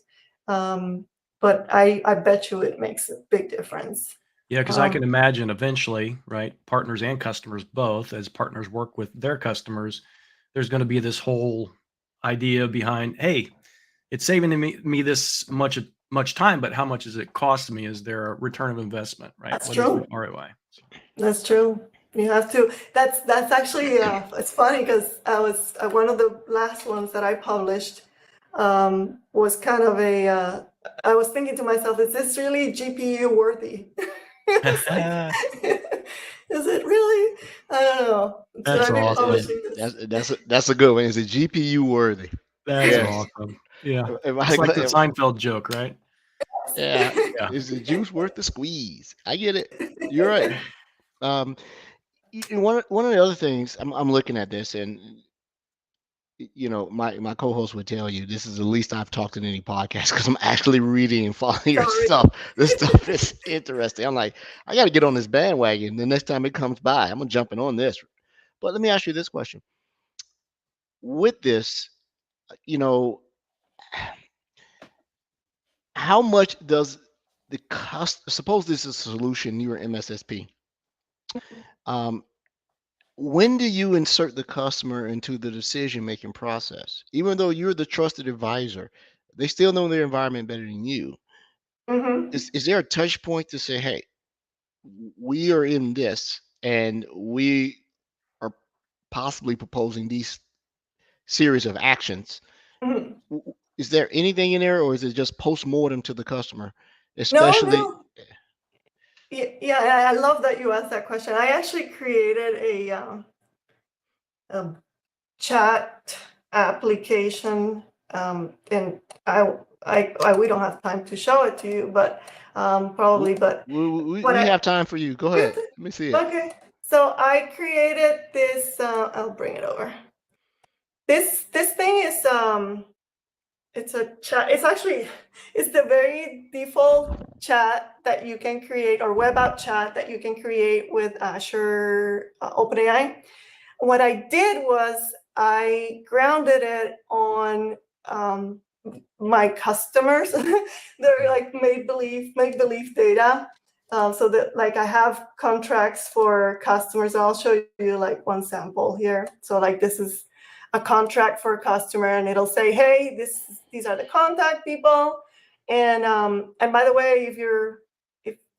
but I bet you it makes a big difference. Yeah, because I can imagine eventually, right, partners and customers both, as partners work with their customers, there's going to be this whole idea behind, hey, it's saving me this much time, but how much does it cost me? Is there a return of investment, right? That's What is true. the ROI? So, That's true. You have to. That's actually it's funny because I was one of the last ones that I published was kind of a. I was thinking to myself, is this really GPU worthy? It's like, is it really? I don't know. That's Should I be awesome. publishing this? That's a good one. Is it GPU worthy? That's Yes. awesome. Yeah. Am I It's like the glad- Seinfeld joke, right? Yeah. Yeah. Is the juice worth the squeeze? I get it. You're right. One of the other things I'm looking at this, and my co-host would tell you this is the least I've talked in any podcast because I'm actually reading and following your Sorry. stuff. This stuff is interesting. I'm like, I got to get on this bandwagon. The next time it comes by, I'm jumping on this. But let me ask you this question: with this, how much does the suppose this is a solution, you're MSSP. When do you insert the customer into the decision making process? Even though you're the trusted advisor, they still know their environment better than you. Mhm. Is there a touch point to say, hey, we are in this and we are possibly proposing these series of actions? Mhm. Is there anything in there, or is it just post-mortem to the customer? No, Especially, no. Yeah, I love that you asked that question. I actually created a chat application, and we don't have time to show it to you, but probably. But we what I have time for you. Go ahead. Let me see it. okay, so I created this. I'll bring it over. This thing is it's a chat. It's the very default chat that you can create, or web app chat that you can create with Azure OpenAI. What I did was I grounded it on my customers. They're like make believe data. So that, like, I have contracts for customers. I'll show you like one sample here. So like this is a contract for a customer, and it'll say, hey, these are the contact people. And by the way,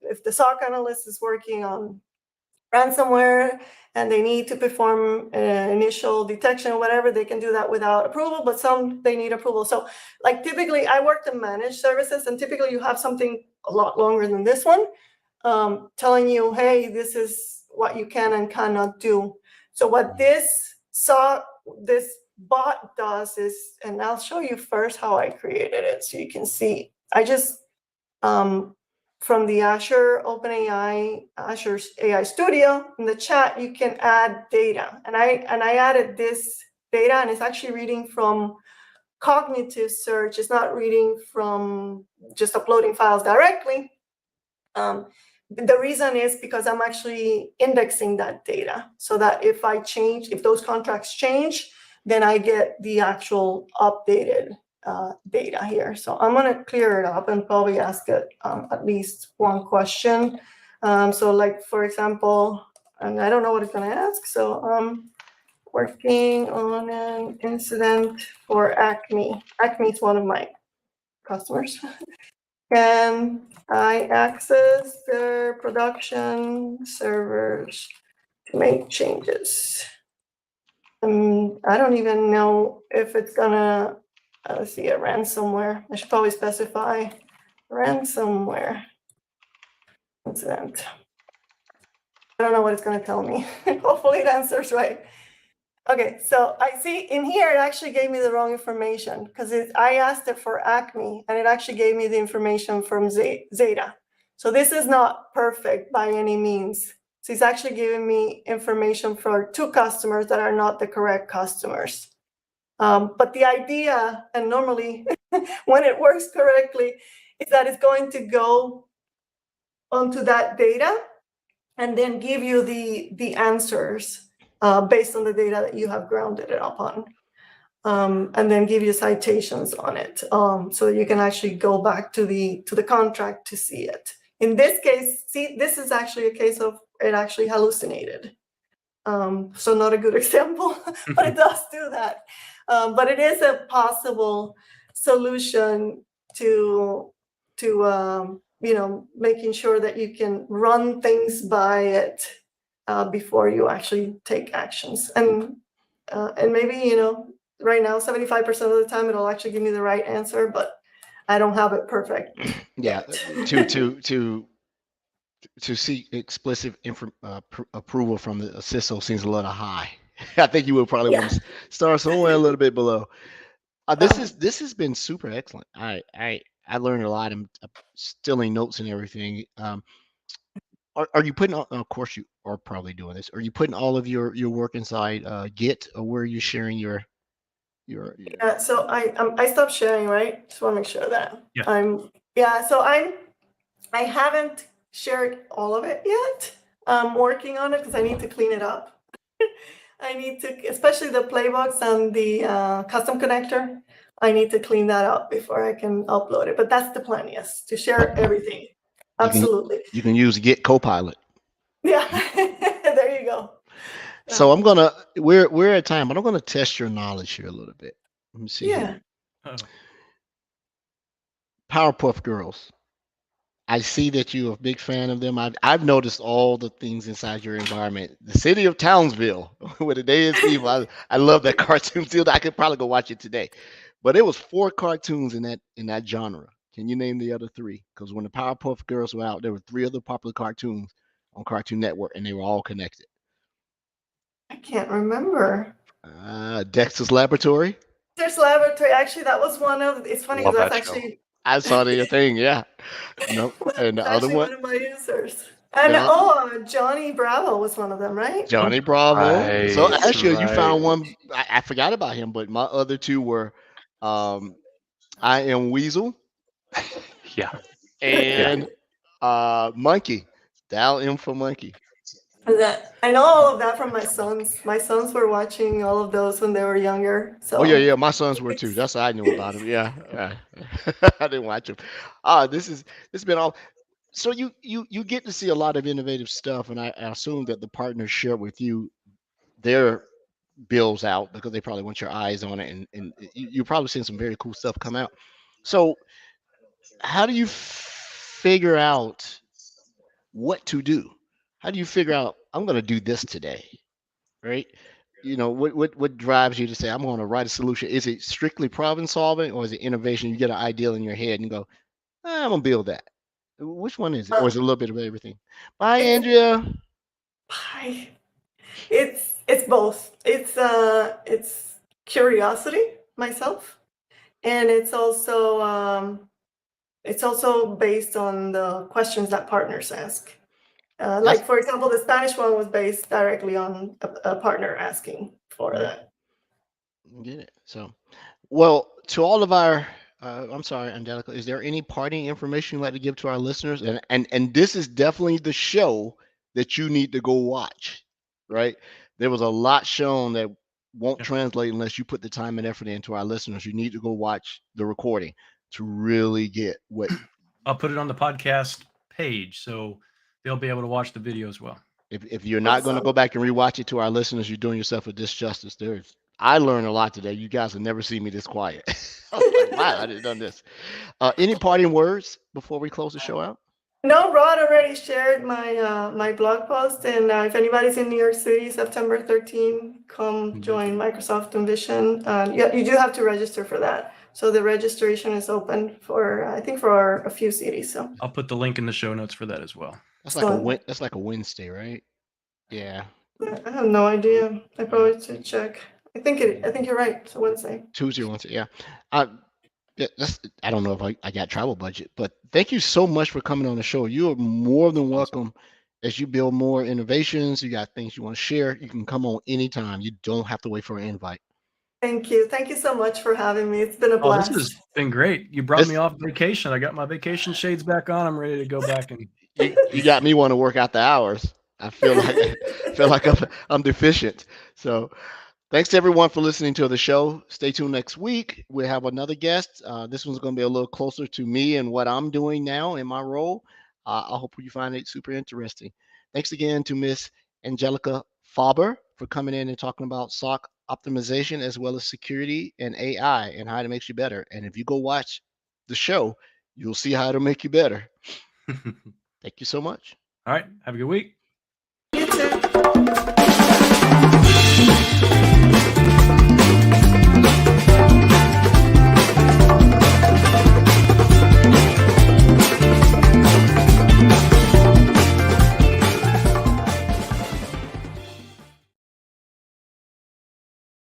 if the SOC analyst is working on ransomware and they need to perform initial detection or whatever, they can do that without approval, but some they need approval. So like typically I work in managed services, and typically you have something a lot longer than this one, telling you, hey, this is what you can and cannot do. So what this bot does is, and I'll show you first how I created it so you can see. I just from the Azure OpenAI, Azure AI Studio, in the chat, you can add data. And I added this data, and it's actually reading from cognitive search. It's not reading from just uploading files directly. The reason is because I'm actually indexing that data so that if those contracts change, then I get the actual updated data here. So I'm going to clear it up and probably ask it at least one question. So like, for example, and I don't know what it's going to ask. So I'm working on an incident for Acme. Acme is one of my customers. Can I access their production servers to make changes? I don't even know if it's gonna let's see, a ransomware. I should probably specify ransomware incident. I don't know what it's going to tell me. Hopefully it answers right. Okay, so I see in here, it actually gave me the wrong information because I asked it for Acme and it actually gave me the information from Zeta. So this is not perfect by any means. So it's actually giving me information for 2 customers that are not the correct customers. But the idea, and normally when it works correctly, is that it's going to go onto that data and then give you the answers based on the data that you have grounded it upon. And then give you citations on it so that you can actually go back to the contract to see it. In this case, see, this is actually a case of it actually hallucinated. So not a good example, but it does do that. But it is a possible solution to making sure that you can run things by it before you actually take actions. And maybe, right now, 75% of the time, it'll actually give me the right answer, but I don't have it perfect. Yeah, to seek explicit approval from the CISO seems a little high. I think you would probably want to start somewhere a little bit below. This has been super excellent. I learned a lot. I'm stealing notes and everything. Are you putting? Of course, you are probably doing this. Are you putting all of your work inside Git, or where are you sharing your? Yeah. So I stopped sharing. Right. Just want to make sure that Yeah. So I haven't shared all of it yet. I'm working on it because I need to clean it up. I need to, especially the playbooks and the custom connector. I need to clean that up before I can upload it. But that's the plan, yes, to share everything. Absolutely. You can use Git Copilot. Yeah, there you go. So we're at time, but I'm gonna test your knowledge here a little bit. Let me see. Yeah. Oh. Powerpuff Girls. I see that you're a big fan of them. I've noticed all the things inside your environment. The city of Townsville, where the day is evil. I love that cartoon still. I could probably go watch it today. But it was 4 cartoons in that genre. Can you name the other 3? Because when the Powerpuff Girls were out, there were 3 other popular cartoons on Cartoon Network, and they were all connected. I can't remember. Dexter's Laboratory. Dexter's Laboratory. Actually, that was one of. It's funny Love because that that's show. actually. I saw the thing, yeah. No, and the other one, of my users. And Johnny Bravo was one of them, right? Johnny Bravo. So Right, actually, you found right. one. I forgot about him, but my other 2 were, I Am Weasel Yeah. and Monkey. Dial M for Monkey. I know all of that from my sons. My sons were watching all of those when they were younger. So. Oh yeah, my sons were too. That's how I knew about him. Yeah. I didn't watch him. This has been all. So you get to see a lot of innovative stuff, and I assume that the partners share with you their bills out because they probably want your eyes on it, and you're probably seeing some very cool stuff come out. So how do you figure out what to do? How do you figure out I'm going to do this today, right? What drives you to say I'm going to write a solution? Is it strictly problem solving, or is it innovation? You get an idea in your head and go, I'm gonna build that. Which one is it, or is it a little bit of everything? Bye, Andrea. Bye. It's both. It's curiosity myself, and it's also based on the questions that partners ask. Like, for example, the Spanish one was based directly on a partner asking for that. Get it. So, well, to all of our, I'm sorry, Angelica, is there any parting information you'd like to give to our listeners? And this is definitely the show that you need to go watch, right? There was a lot shown that won't translate unless you put the time and effort into our listeners. You need to go watch the recording to really get what. I'll put it on the podcast page, so they'll be able to watch the video as well. If you're not going to go back and rewatch it, to our listeners, you're doing yourself a disjustice. I learned a lot today. You guys have never seen me this quiet. I was like, wow, I didn't done this. Any parting words before we close the show out? No, Rod already shared my blog post, and if anybody's in New York City, September 13, come join Microsoft Envision. You do have to register for that. So the registration is open for, I think, for a few cities. So I'll put the link in the show notes for that as well. That's like a Excellent. that's like a Wednesday, right? Yeah. I have no idea. I probably should check. I think you're right. It's a Wednesday. Tuesday or Wednesday, yeah. I don't know if I got travel budget, but thank you so much for coming on the show. You are more than welcome. As you build more innovations, you got things you want to share, you can come on anytime. You don't have to wait for an invite. Thank you. Thank you so much for having me. It's been a Oh, blast. this has been great. You brought me off vacation. I got my vacation shades back on. I'm ready to go back and You got me want to work out the hours. I feel like I'm deficient. So thanks to everyone for listening to the show. Stay tuned next week. We'll have another guest. This one's going to be a little closer to me and what I'm doing now in my role. I hope you find it super interesting. Thanks again to Miss Angelica Faber for coming in and talking about SOC optimization as well as security and AI and how it makes you better. And if you go watch the show, you'll see how it'll make you better. Thank you so much. All right. Have a good week. You too.